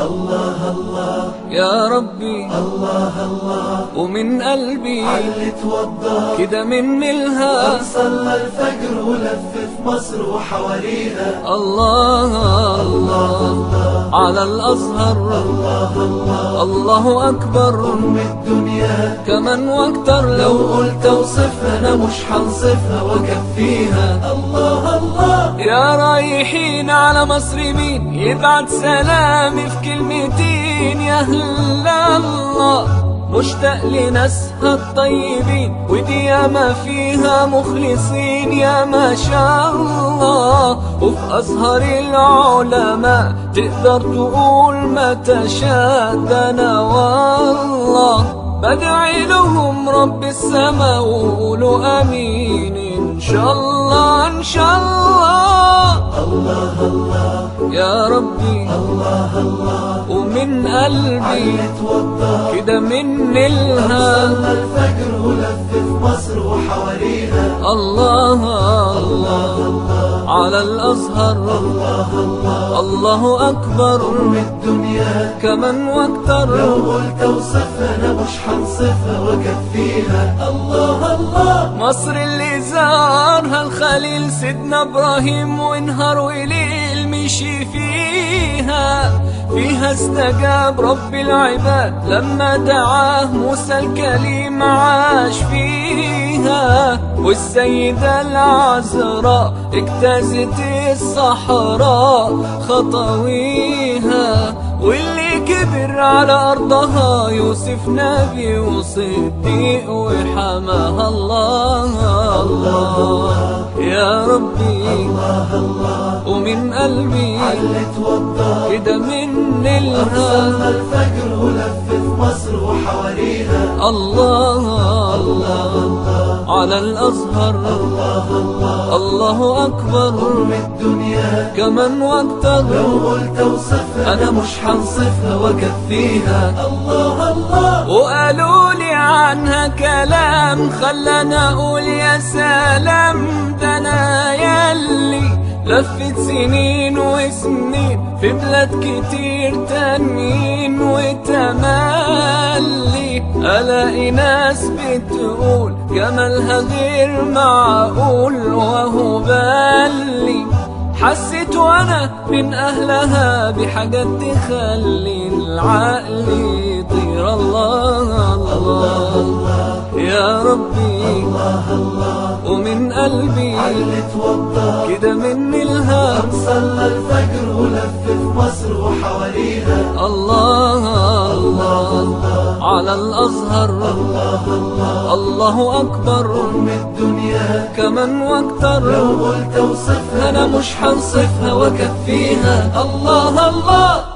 الله الله يا ربي الله الله ومن قلبي علي توضى كده من الها صلى الفجر ولف في مصر وحواليها الله الله على الأزهر الله الله الله أكبر أم الدنيا كمان واكتر لو قلت اوصفها انا مش هنصفها واكفيها الله الله يا رايحين على مصر مين يبعت سلامي في كلمتين يا أهل الله مشتاق لناسها الطيبين ودي ياما فيها مخلصين يا ما شاء الله وفي أزهر العلماء تقدر تقول ما تشاء ده أنا والله بدعي لهم رب السما وقولوا امين ان شاء الله ان شاء الله الله الله يا ربي الله الله ومن قلبي علي توضى كده من الها صلى الفجر ولف في مصر وحواليها الله الله على الأزهر الله الله الله أكبر أم الدنيا كمان لو واكتر قلت اوصفها انا مش هنصفها واكفيها الله الله مصر اللي زارها الخليل سيدنا إبراهيم ونهار وليل مشي فيها استجاب رب العباد لما دعاه موسى الكليم عاش فيها والسيدة العذراء اجتازت الصحراء خطويها واللي كبر على أرضها يوسف نبي وصديق وحماها الله الله يا ربي الله الله ومن قلبي علي توضى كده من صلى الها الفجر ولف في مصر وحواليها الله الله على الأزهر الله الله الله أكبر أم الدنيا كمان واكتر لو قلت اوصفها أنا مش هنصفها واكفيها الله الله وقالوا لي عنها كلام خلاني اقول يا سلام ده انا ياللي لفت سنين وسنين في بلاد كتير تانيين وتملي الاقي ناس بتقول جمالها غير معقول وهو بالي حسيت وانا من اهلها بحاجات تخلي العقل يطير الله الله يا ربي الله الله ومن قلبي علي توضى كده من الها صلى الفجر ولف في مصر وحواليها الله الله على الأزهر الله الله الله أكبر أم الدنيا كمان واكتر لو قلت اوصفها أنا مش هنصفها واكفيها الله الله